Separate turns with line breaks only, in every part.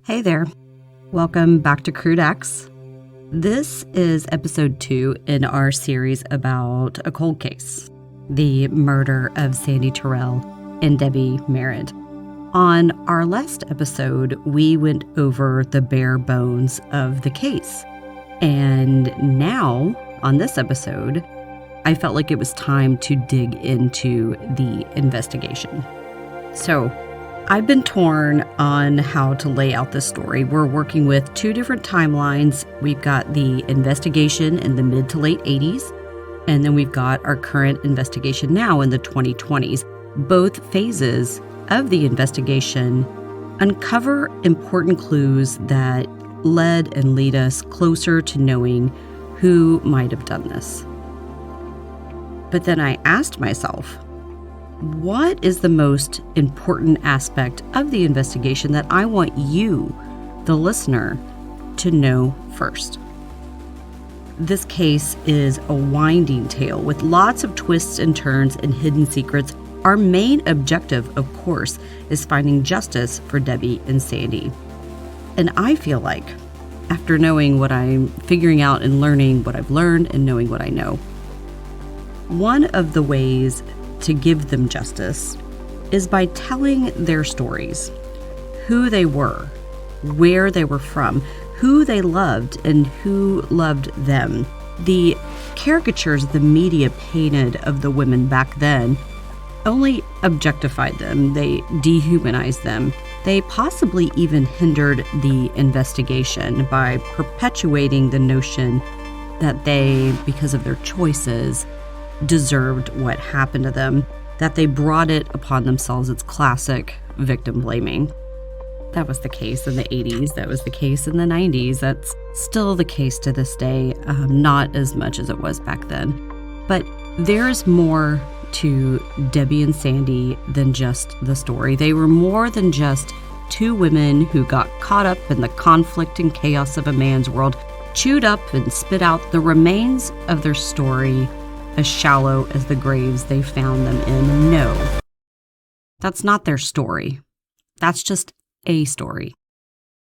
Hey there. Welcome back to Crude X. This is episode 2 in our series about a cold case, the murder of Sandy Terrell and Debbie Merritt. On our last episode, we went over the bare bones of the case. And now, on this episode, I felt like it was time to dig into the investigation. So, I've been torn on how to lay out this story. We're working with 2 different timelines. We've got the investigation in the mid to late 80s, and then we've got our current investigation now in the 2020s. Both phases of the investigation uncover important clues that led and lead us closer to knowing who might have done this. But then I asked myself, what is the most important aspect of the investigation that I want you, the listener, to know first? This case is a winding tale with lots of twists and turns and hidden secrets. Our main objective, of course, is finding justice for Debbie and Sandy. And I feel like, after knowing what I'm figuring out and learning what I've learned and knowing what I know, one of the ways to give them justice is by telling their stories, who they were, where they were from, who they loved, and who loved them. The caricatures the media painted of the women back then only objectified them. They dehumanized them. They possibly even hindered the investigation by perpetuating the notion that they, because of their choices, deserved what happened to them, that they brought it upon themselves. It's classic victim blaming. That was the case in the 80s. That was the case in the 90s. That's still the case to this day, not as much as it was back then. But there's more to Debbie and Sandy than just the story. They were more than just 2 women who got caught up in the conflict and chaos of a man's world, chewed up and spit out the remains of their story as shallow as the graves they found them in. No, that's not their story. That's just a story.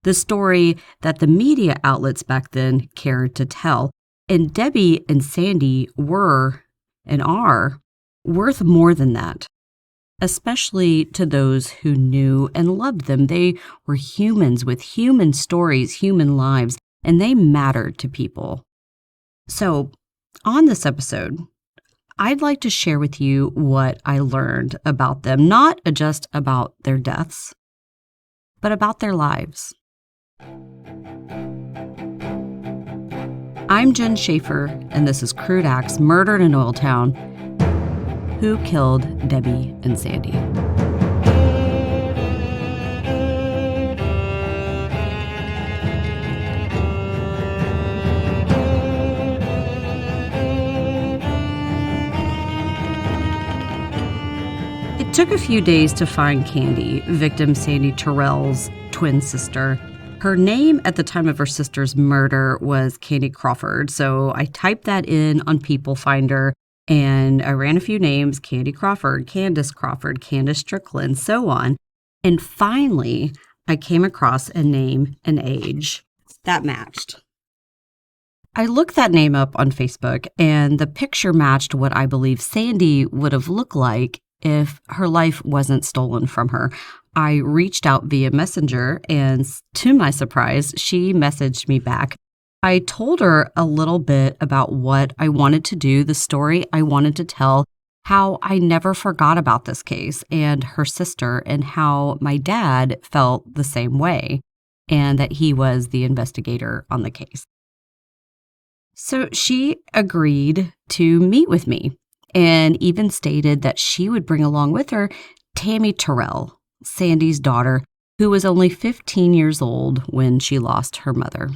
The story that the media outlets back then cared to tell. And Debbie and Sandy were, and are, worth more than that, especially to those who knew and loved them. They were humans with human stories, human lives, and they mattered to people. So, on this episode, I'd like to share with you what I learned about them, not just about their deaths, but about their lives. I'm Jen Schaefer, and this is Crude Acts, Murdered in Oil Town. Who killed Debbie and Sandy? It took a few days to find Candy, victim Sandy Terrell's twin sister. Her name at the time of her sister's murder was Candy Crawford, so I typed that in on People Finder, and I ran a few names: Candy Crawford, Candace Crawford, Candace Strickland, so on. And finally, I came across a name and age that matched. I looked that name up on Facebook, and the picture matched what I believe Sandy would have looked like if her life wasn't stolen from her. I reached out via Messenger, and to my surprise, she messaged me back. I told her a little bit about what I wanted to do, the story I wanted to tell, how I never forgot about this case and her sister, and how my dad felt the same way, and that he was the investigator on the case. So she agreed to meet with me, and even stated that she would bring along with her Tammy Terrell, Sandy's daughter, who was only 15 years old when she lost her mother.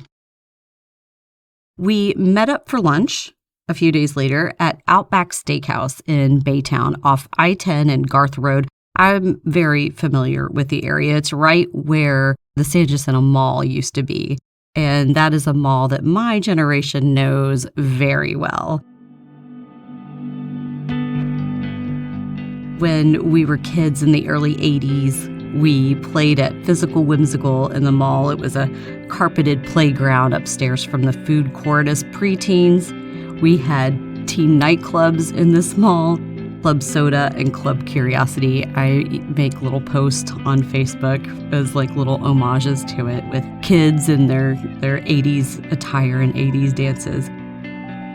We met up for lunch a few days later at Outback Steakhouse in Baytown off I-10 and Garth Road. I'm very familiar with the area. It's right where the San Jacinto Mall used to be, and that is a mall that my generation knows very well. When we were kids in the early 80s, We played at Physical Whimsical in the mall. It was a carpeted playground upstairs from the food court. As preteens, we had teen nightclubs in this mall, Club Soda and Club Curiosity. I make little posts on Facebook as like little homages to it with kids in their 80s attire and 80s dances.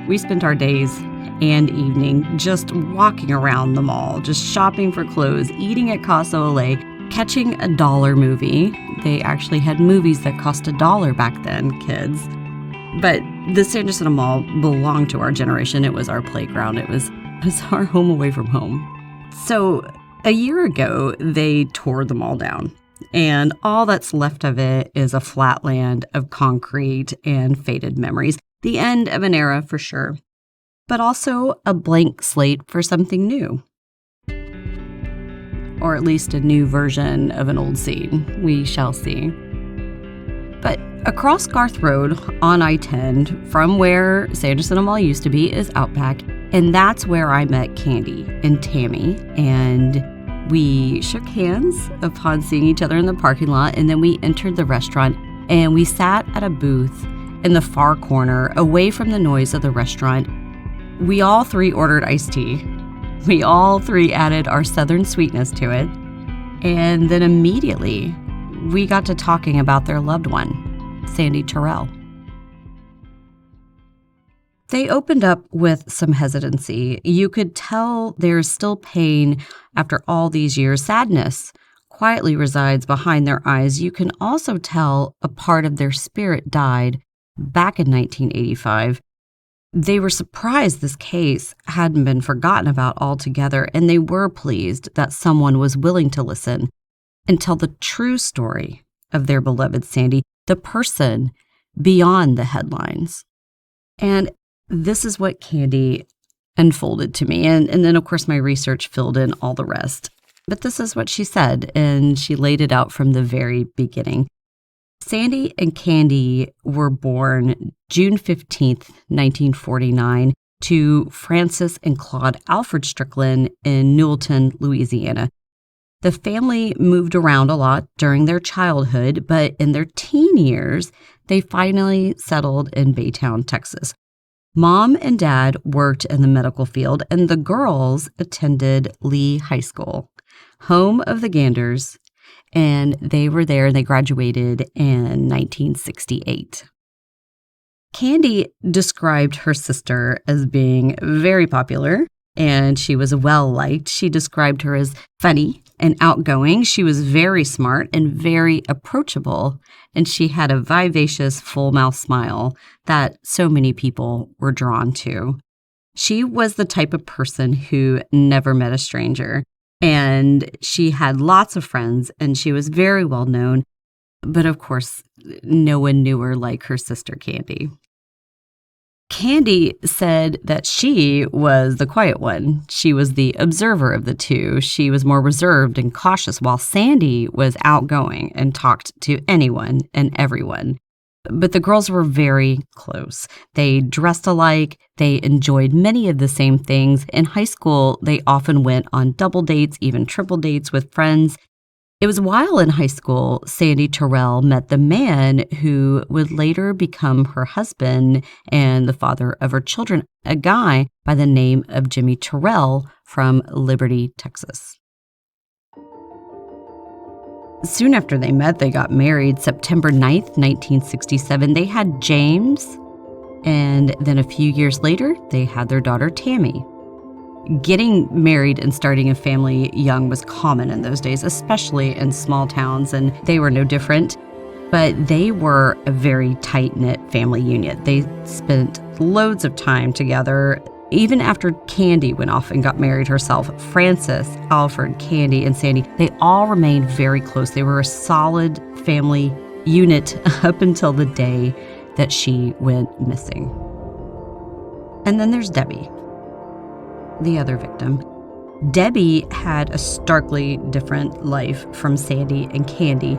We spent our days and evening just walking around the mall, just shopping for clothes, eating at Casa Olay, catching a $1 movie. They actually had movies that cost $1 back then, kids. But the San Jacinto Mall belonged to our generation. It was our playground. It was our home away from home. So a year ago, they tore the mall down. And all that's left of it is a flat land of concrete and faded memories. The end of an era for sure, but also a blank slate for something new. Or at least a new version of an old scene. We shall see. But across Garth Road on I-10, from where San Jacinto Mall used to be, is Outback. And that's where I met Candy and Tammy. And we shook hands upon seeing each other in the parking lot. And then we entered the restaurant and we sat at a booth in the far corner, away from the noise of the restaurant. We all three ordered iced tea. We all three added our southern sweetness to it. And then immediately, we got to talking about their loved one, Sandy Terrell. They opened up with some hesitancy. You could tell there's still pain after all these years. Sadness quietly resides behind their eyes. You can also tell a part of their spirit died back in 1985. They were surprised this case hadn't been forgotten about altogether, and they were pleased that someone was willing to listen and tell the true story of their beloved Sandy, the person beyond the headlines. And this is what Candy unfolded to me. And then, of course, my research filled in all the rest. But this is what she said, and she laid it out from the very beginning. Sandy and Candy were born June 15th, 1949, to Francis and Claude Alfred Strickland in Newellton, Louisiana. The family moved around a lot during their childhood, but in their teen years, they finally settled in Baytown, Texas. Mom and Dad worked in the medical field, and the girls attended Lee High School, home of the Ganders, and they were there and they graduated in 1968. Candy described her sister as being very popular, and she was well-liked. She described her as funny and outgoing. She was very smart and very approachable, and she had a vivacious, full-mouth smile that so many people were drawn to. She was the type of person who never met a stranger, and she had lots of friends, and she was very well known, but of course, no one knew her like her sister Candy. Candy said that she was the quiet one. She was the observer of the two. She was more reserved and cautious, while Sandy was outgoing and talked to anyone and everyone. But the girls were very close. They dressed alike. They enjoyed many of the same things. In high school, they often went on double dates, even triple dates with friends. It was while in high school, Sandy Terrell met the man who would later become her husband and the father of her children, a guy by the name of Jimmy Terrell from Liberty, Texas. Soon after they met, they got married September 9th, 1967. They had James, and then a few years later, they had their daughter Tammy. Getting married and starting a family young was common in those days, especially in small towns, and they were no different. But they were a very tight-knit family unit. They spent loads of time together. Even after Candy went off and got married herself, Francis, Alfred, Candy, and Sandy, they all remained very close. They were a solid family unit up until the day that she went missing. And then there's Debbie, the other victim. Debbie had a starkly different life from Sandy and Candy.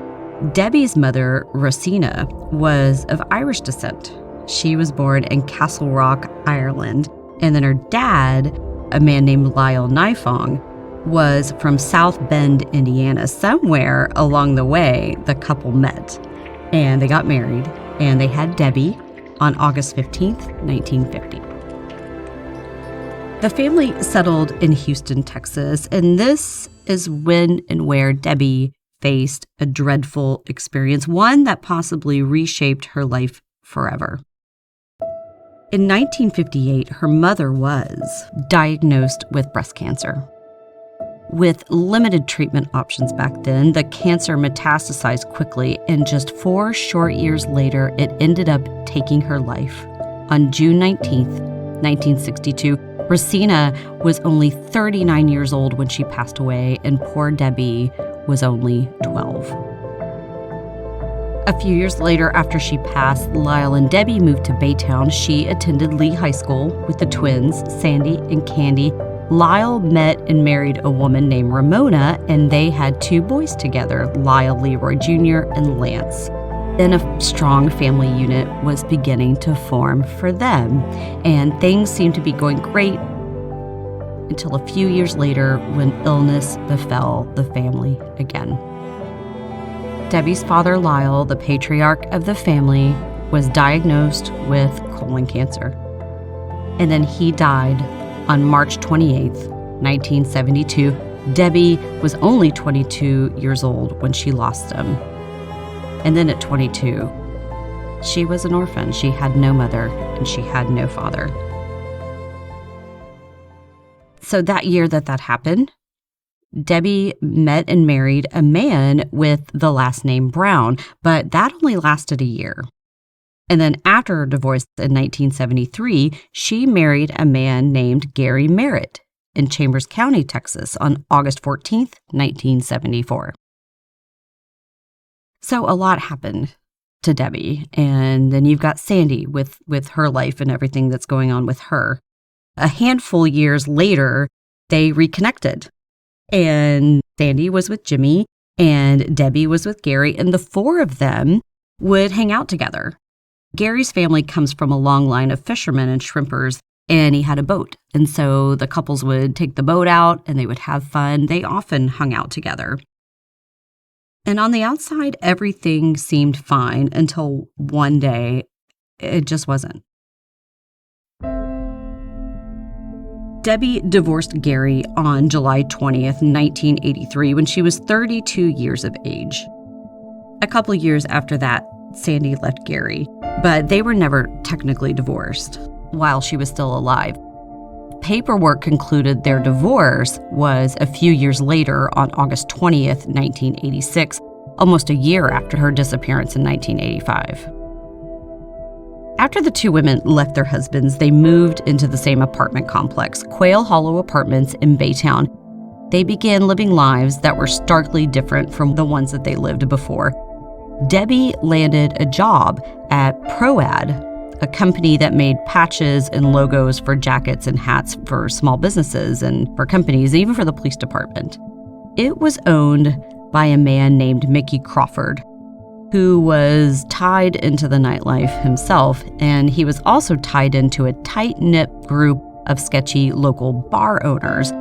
Debbie's mother, Rosina, was of Irish descent. She was born in Castle Rock, Ireland. And then her dad, a man named Lyle Nifong, was from South Bend, Indiana. Somewhere along the way, the couple met, and they got married, and they had Debbie on August 15th, 1950. The family settled in Houston, Texas, and this is when and where Debbie faced a dreadful experience, one that possibly reshaped her life forever. In 1958, her mother was diagnosed with breast cancer. With limited treatment options back then, the cancer metastasized quickly, and just 4 short years later, it ended up taking her life. On June 19th, 1962, Rosina was only 39 years old when she passed away, and poor Debbie was only 12. A few years later, after she passed, Lyle and Debbie moved to Baytown. She attended Lee High School with the twins, Sandy and Candy. Lyle met and married a woman named Ramona, and they had 2 boys together, Lyle Leroy Jr. and Lance. Then a strong family unit was beginning to form for them, and things seemed to be going great until a few years later when illness befell the family again. Debbie's father, Lyle, the patriarch of the family, was diagnosed with colon cancer. And then he died on March 28th, 1972. Debbie was only 22 years old when she lost him. And then at 22, she was an orphan. She had no mother and she had no father. So that year that happened, Debbie met and married a man with the last name Brown, but that only lasted a year. And then after her divorce in 1973, she married a man named Gary Merritt in Chambers County, Texas on August 14th, 1974. So a lot happened to Debbie, and then you've got Sandy with her life and everything that's going on with her. A handful years later, they reconnected, and Sandy was with Jimmy, and Debbie was with Gary, and the 4 of them would hang out together. Gary's family comes from a long line of fishermen and shrimpers, and he had a boat, and so the couples would take the boat out, and they would have fun. They often hung out together. And on the outside, everything seemed fine until one day, it just wasn't. Debbie divorced Gary on July 20th, 1983, when she was 32 years of age. A couple years after that, Sandy left Gary, but they were never technically divorced while she was still alive. Paperwork concluded their divorce was a few years later on August 20th, 1986, almost a year after her disappearance in 1985. After the 2 women left their husbands, they moved into the same apartment complex, Quail Hollow Apartments in Baytown. They began living lives that were starkly different from the ones that they lived before. Debbie landed a job at ProAd, a company that made patches and logos for jackets and hats for small businesses and for companies, even for the police department. It was owned by a man named Mickey Crawford, who was tied into the nightlife himself, and he was also tied into a tight-knit group of sketchy local bar owners.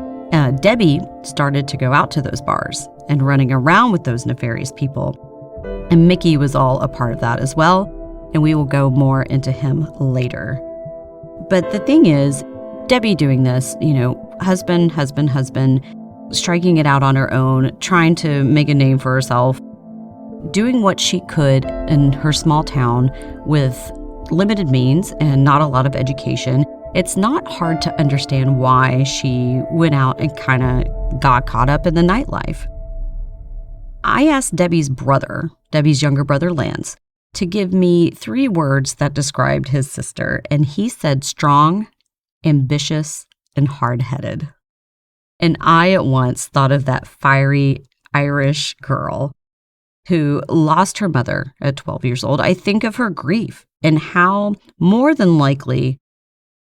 Debbie started to go out to those bars and running around with those nefarious people, and Mickey was all a part of that as well, and we will go more into him later. But the thing is, Debbie doing this, husband, striking it out on her own, trying to make a name for herself, doing what she could in her small town with limited means and not a lot of education. It's not hard to understand why she went out and kind of got caught up in the nightlife. I asked Debbie's younger brother Lance, to give me 3 words that described his sister, and he said strong, ambitious, and hard-headed. And I at once thought of that fiery Irish girl who lost her mother at 12 years old. I think of her grief and how more than likely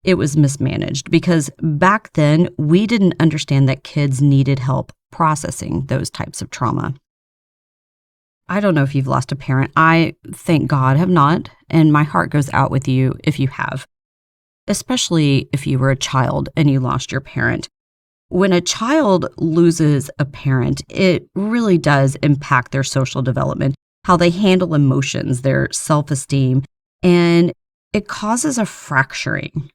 it was mismanaged, because back then we didn't understand that kids needed help processing those types of trauma. I don't know if you've lost a parent. I, thank God, have not, and my heart goes out with you if you have, especially if you were a child and you lost your parent. When a child loses a parent, it really does impact their social development, how they handle emotions, their self-esteem, and it causes a fracturing.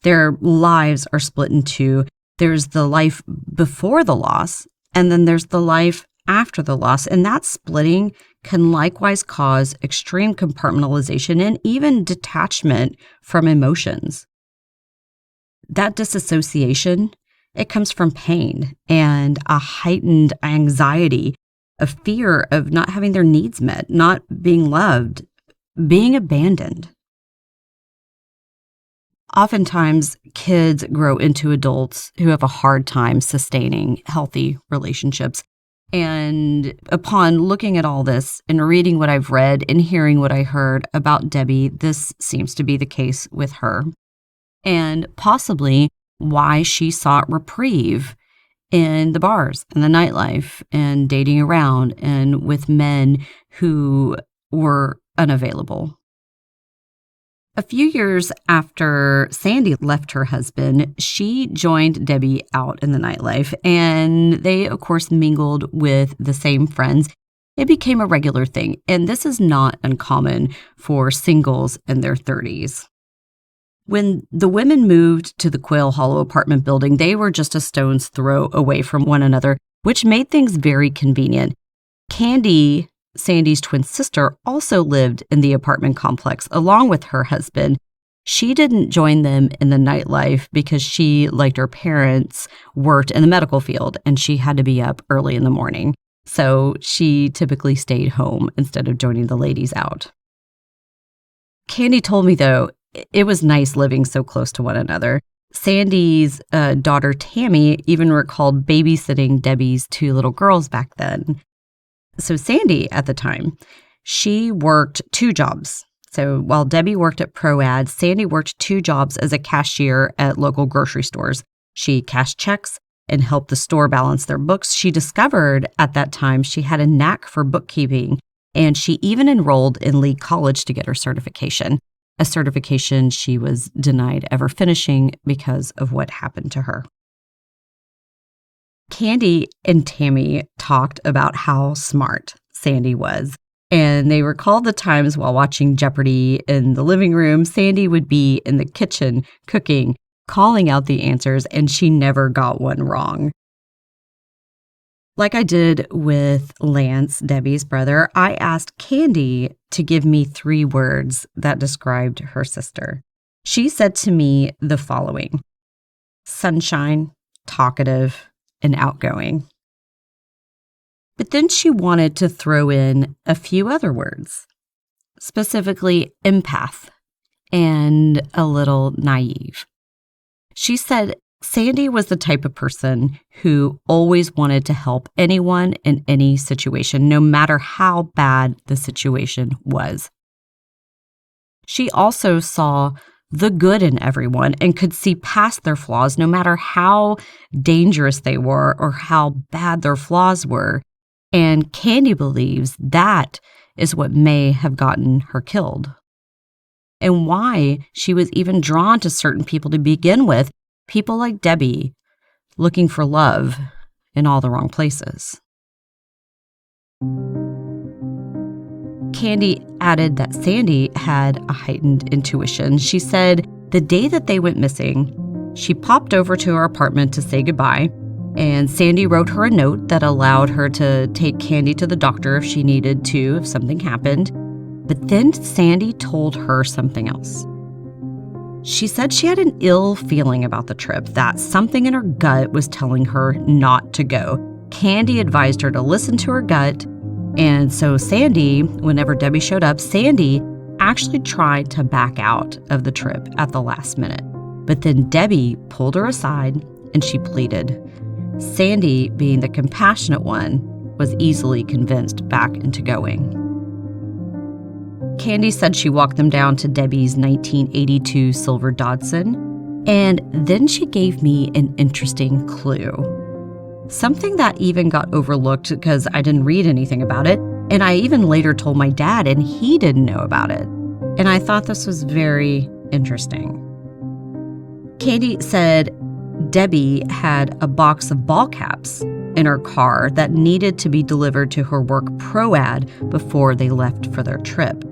Their lives are split in two. There's the life before the loss, and then there's the life after the loss. And that splitting can likewise cause extreme compartmentalization and even detachment from emotions. That disassociation, it comes from pain and a heightened anxiety, a fear of not having their needs met, not being loved, being abandoned. Oftentimes, kids grow into adults who have a hard time sustaining healthy relationships. And upon looking at all this and reading what I've read and hearing what I heard about Debbie, this seems to be the case with her. And possibly why she sought reprieve in the bars and the nightlife and dating around and with men who were unavailable. A few years after Sandy left her husband, she joined Debbie out in the nightlife, and they, of course, mingled with the same friends. It became a regular thing, and this is not uncommon for singles in their 30s. When the women moved to the Quail Hollow apartment building, they were just a stone's throw away from one another, which made things very convenient. Candy, Sandy's twin sister, also lived in the apartment complex along with her husband. She didn't join them in the nightlife because she, like her parents, worked in the medical field and she had to be up early in the morning. So she typically stayed home instead of joining the ladies out. Candy told me, though, it was nice living so close to one another. Sandy's daughter, Tammy, even recalled babysitting Debbie's two little girls back then. So Sandy, at the time, she worked two jobs. So while Debbie worked at ProAd, Sandy worked two jobs as a cashier at local grocery stores. She cashed checks and helped the store balance their books. She discovered at that time she had a knack for bookkeeping, and she even enrolled in Lee College to get her certification, a certification she was denied ever finishing because of what happened to her. Candy and Tammy talked about how smart Sandy was, and they recalled the times while watching Jeopardy in the living room. Sandy would be in the kitchen cooking, calling out the answers, and she never got one wrong. Like I did with Lance, Debbie's brother, I asked Candy to give me 3 words that described her sister. She said to me the following: sunshine, talkative, and outgoing. But then she wanted to throw in a few other words, specifically empath and a little naive. She said Sandy was the type of person who always wanted to help anyone in any situation, no matter how bad the situation was. She also saw the good in everyone and could see past their flaws, no matter how dangerous they were or how bad their flaws were. And Candy believes that is what may have gotten her killed, and why she was even drawn to certain people to begin with, people like Debbie, looking for love in all the wrong places. Candy added that Sandy had a heightened intuition. She said the day that they went missing, she popped over to her apartment to say goodbye, and Sandy wrote her a note that allowed her to take Candy to the doctor if she needed to, if something happened. But then Sandy told her something else. She said she had an ill feeling about the trip, that something in her gut was telling her not to go. Candy advised her to listen to her gut, and so Sandy, whenever Debbie showed up, Sandy actually tried to back out of the trip at the last minute. But then Debbie pulled her aside and she pleaded. Sandy, being the compassionate one, was easily convinced back into going. Candy said she walked them down to Debbie's 1982 silver Dodson, and then she gave me an interesting clue. Something that even got overlooked because I didn't read anything about it, and I even later told my dad, and he didn't know about it. And I thought this was very interesting. Candy said Debbie had a box of ball caps in her car that needed to be delivered to her work pro-ad before they left for their trip.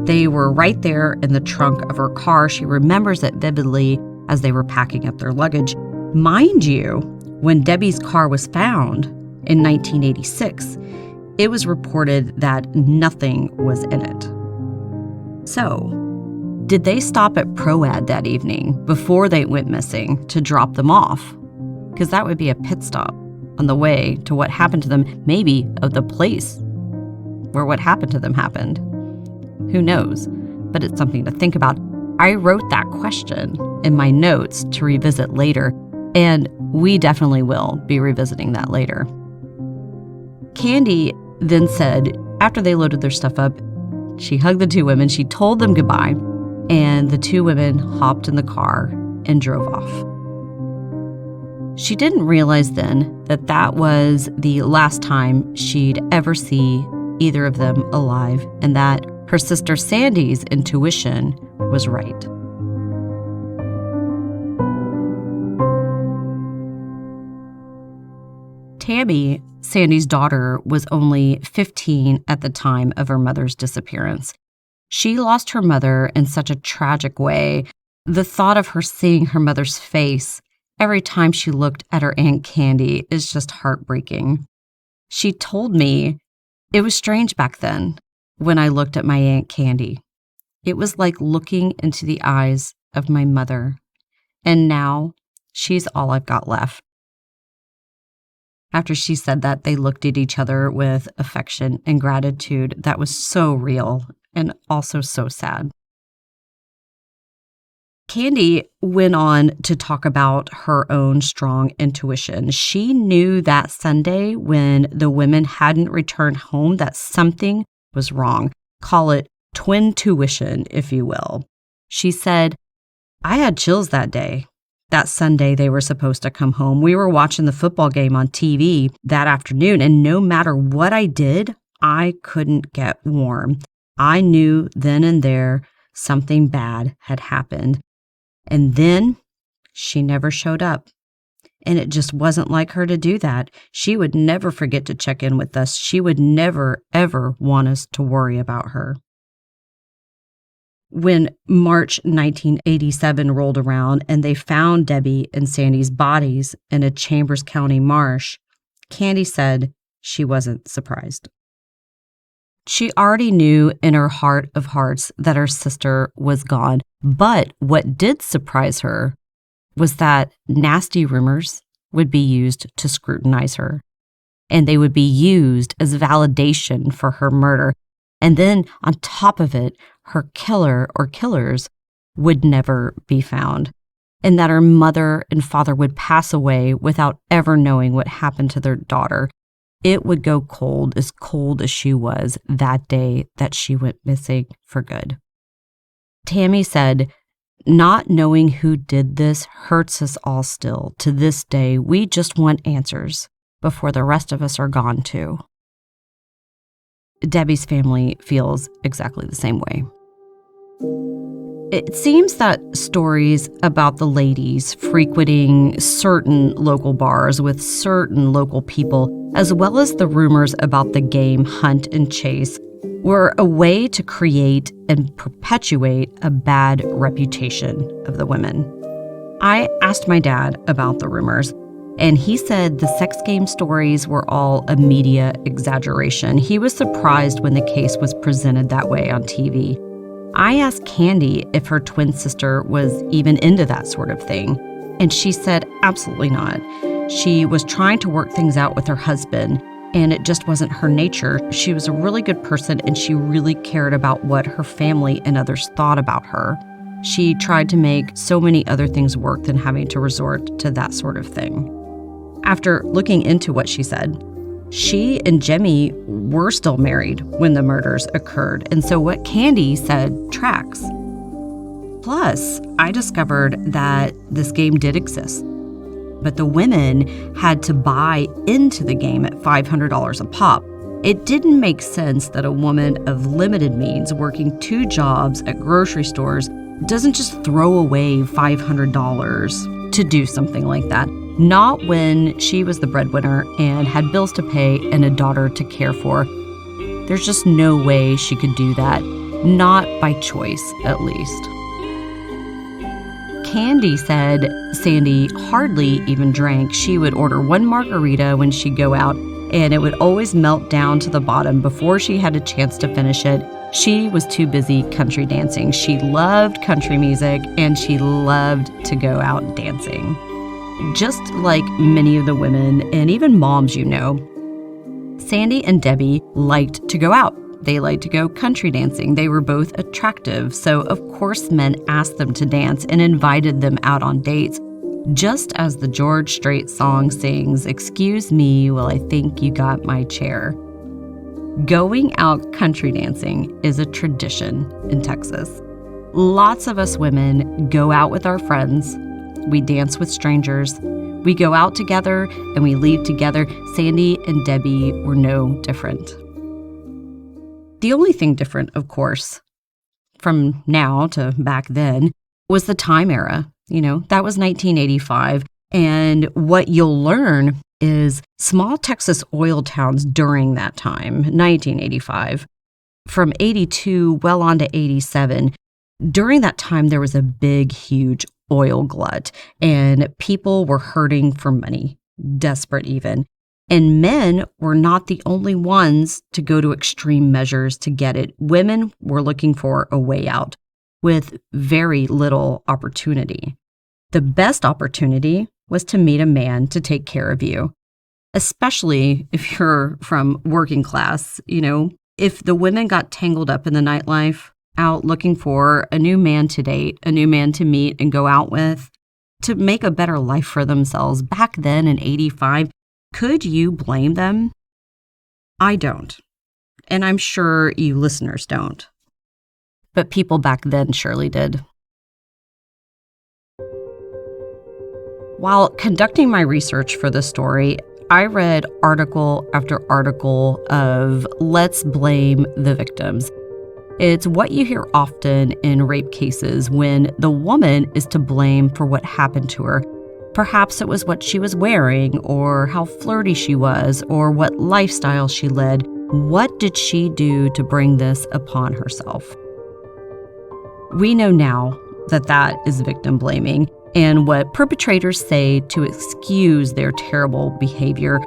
They were right there in the trunk of her car. She remembers it vividly as they were packing up their luggage. Mind you, when Debbie's car was found in 1986, it was reported that nothing was in it. So, did they stop at pro-ad that evening before they went missing to drop them off? Because that would be a pit stop on the way to what happened to them, maybe of the place where what happened to them happened. Who knows? But it's something to think about. I wrote that question in my notes to revisit later, and we definitely will be revisiting that later. Candy then said, after they loaded their stuff up, she hugged the two women, she told them goodbye, and the two women hopped in the car and drove off. She didn't realize then that that was the last time she'd ever see either of them alive, and that her sister Sandy's intuition was right. Tammy, Sandy's daughter, was only 15 at the time of her mother's disappearance. She lost her mother in such a tragic way. The thought of her seeing her mother's face every time she looked at her Aunt Candy is just heartbreaking. She told me it was strange back then when I looked at my Aunt Candy. It was like looking into the eyes of my mother, and now she's all I've got left. After she said that, they looked at each other with affection and gratitude that was so real and also so sad. Candy went on to talk about her own strong intuition. She knew that Sunday when the women hadn't returned home that something was wrong. Call it twin tuition, if you will. She said, I had chills that day. That Sunday they were supposed to come home. We were watching the football game on TV that afternoon, and no matter what I did, I couldn't get warm. I knew then and there something bad had happened. And then she never showed up. And it just wasn't like her to do that. She would never forget to check in with us. She would never, ever want us to worry about her. When March 1987 rolled around and they found Debbie and Sandy's bodies in a Chambers County marsh, Candy said she wasn't surprised. She already knew in her heart of hearts that her sister was gone, but what did surprise her was that nasty rumors would be used to scrutinize her, and they would be used as validation for her murder. And then on top of it, her killer or killers would never be found, and that her mother and father would pass away without ever knowing what happened to their daughter. It would go cold as she was that day that she went missing for good. Tammy said, not knowing who did this hurts us all still. To this day, we just want answers before the rest of us are gone too. Debbie's family feels exactly the same way. It seems that stories about the ladies frequenting certain local bars with certain local people, as well as the rumors about the game hunt and chase, were a way to create and perpetuate a bad reputation of the women. I asked my dad about the rumors, and he said the sex game stories were all a media exaggeration. He was surprised when the case was presented that way on TV. I asked Candy if her twin sister was even into that sort of thing, and she said absolutely not. She was trying to work things out with her husband, and it just wasn't her nature. She was a really good person, and she really cared about what her family and others thought about her. She tried to make so many other things work than having to resort to that sort of thing. After looking into what she said, she and Jimmy were still married when the murders occurred, and so what Candy said tracks. Plus, I discovered that this game did exist, but the women had to buy into the game at $500 a pop. It didn't make sense that a woman of limited means working 2 jobs at grocery stores doesn't just throw away $500 to do something like that. Not when she was the breadwinner and had bills to pay and a daughter to care for. There's just no way she could do that. Not by choice, at least. Candy said Sandy hardly even drank. She would order one margarita when she'd go out, and it would always melt down to the bottom before she had a chance to finish it. She was too busy country dancing. She loved country music, and she loved to go out dancing. Just like many of the women, and even moms you know, Sandy and Debbie liked to go out. They liked to go country dancing. They were both attractive, so of course men asked them to dance and invited them out on dates. Just as the George Strait song sings, "Excuse me while I think you got my chair." Going out country dancing is a tradition in Texas. Lots of us women go out with our friends. We dance with strangers. We go out together and we leave together. Sandy and Debbie were no different. The only thing different, of course, from now to back then, was the time era. That was 1985. And what you'll learn is small Texas oil towns during that time, 1985, from 82 well on to 87. During that time, there was a big, huge oil glut, and people were hurting for money, desperate even. And men were not the only ones to go to extreme measures to get it. Women were looking for a way out with very little opportunity. The best opportunity was to meet a man to take care of you, especially if you're from working class. If the women got tangled up in the nightlife, out looking for a new man to date, a new man to meet and go out with, to make a better life for themselves back then in 85, could you blame them? I don't. And I'm sure you listeners don't. But people back then surely did. While conducting my research for this story, I read article after article of let's blame the victims. It's what you hear often in rape cases when the woman is to blame for what happened to her. Perhaps it was what she was wearing, or how flirty she was, or what lifestyle she led. What did she do to bring this upon herself? We know now that that is victim blaming, and what perpetrators say to excuse their terrible behavior.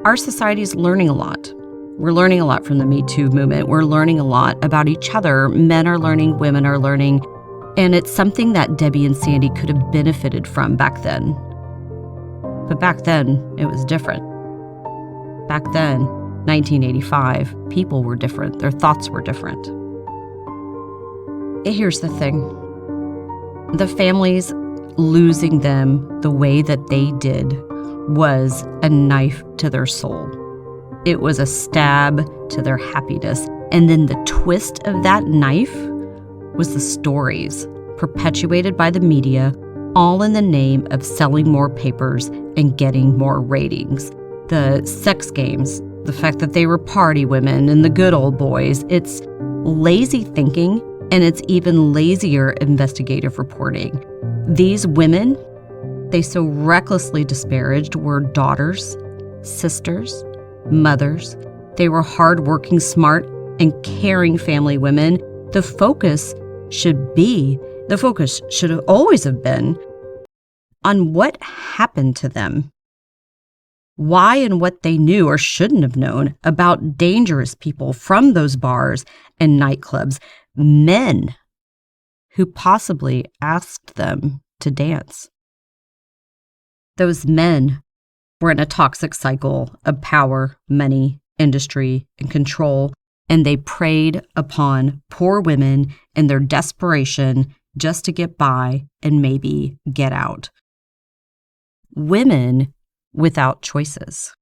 Our society is learning a lot. We're learning a lot from the Me Too movement. We're learning a lot about each other. Men are learning, women are learning. And it's something that Debbie and Sandy could have benefited from back then. But back then, it was different. Back then, 1985, people were different. Their thoughts were different. Here's the thing. The families losing them the way that they did was a knife to their soul. It was a stab to their happiness. And then the twist of that knife was the stories perpetuated by the media, all in the name of selling more papers and getting more ratings. The sex games, the fact that they were party women and the good old boys, it's lazy thinking, and it's even lazier investigative reporting. These women they so recklessly disparaged were daughters, sisters, mothers. They were hardworking, smart, and caring family women. The focus should have always have been on what happened to them. Why and what they knew or shouldn't have known about dangerous people from those bars and nightclubs, men who possibly asked them to dance. Those men were in a toxic cycle of power, money, industry, and control, and they preyed upon poor women in their desperation just to get by and maybe get out. Women without choices.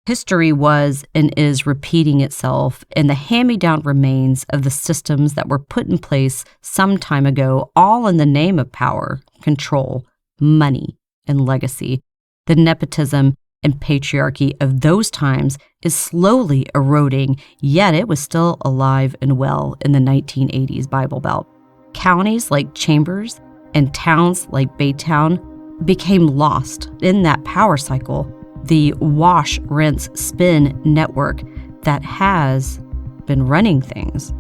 History was and is repeating itself, and the hand-me-down remains of the systems that were put in place some time ago, all in the name of power, control, money, and legacy. The nepotism and patriarchy of those times is slowly eroding, yet it was still alive and well in the 1980s Bible Belt. Counties like Chambers and towns like Baytown became lost in that power cycle, the wash, rinse, spin network that has been running things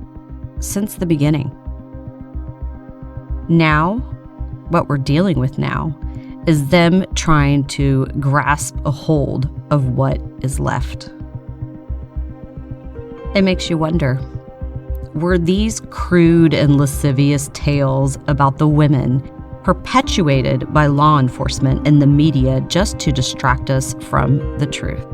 since the beginning. Now, what we're dealing with now is them trying to grasp a hold of what is left. It makes you wonder, were these crude and lascivious tales about the women perpetuated by law enforcement and the media just to distract us from the truth?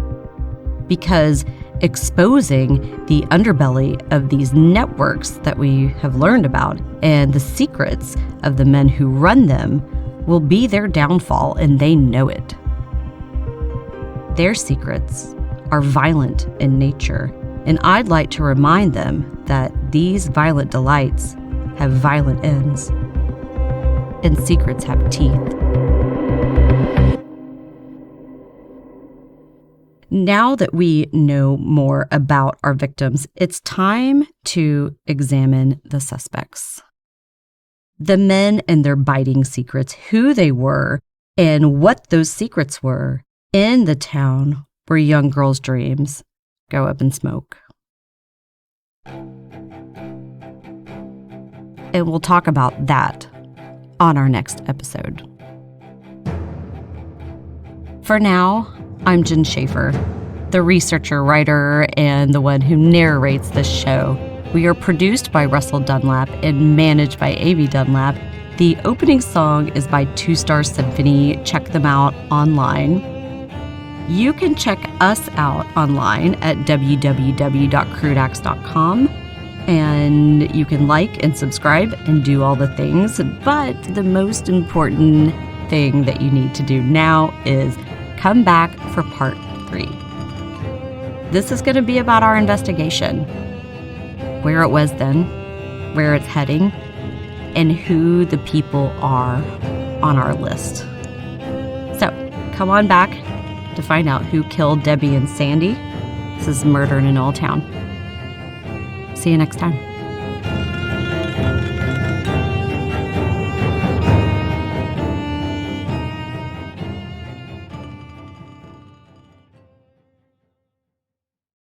Because exposing the underbelly of these networks that we have learned about and the secrets of the men who run them will be their downfall, and they know it. Their secrets are violent in nature, and I'd like to remind them that these violent delights have violent ends, and secrets have teeth. Now that we know more about our victims, it's time to examine the suspects. The men and their biting secrets, who they were, and what those secrets were in the town where young girls' dreams go up in smoke. And we'll talk about that on our next episode. For now, I'm Jen Schaefer, the researcher, writer, and the one who narrates this show. We are produced by Russell Dunlap and managed by A.B. Dunlap. The opening song is by Two Star Symphony. Check them out online. You can check us out online at www.crudaxe.com, and you can like and subscribe and do all the things. But the most important thing that you need to do now is come back for part 3. This is going to be about our investigation, where it was then, where it's heading, and who the people are on our list. So come on back to find out who killed Debbie and Sandy. This is Murder in an Old Town. See you next time.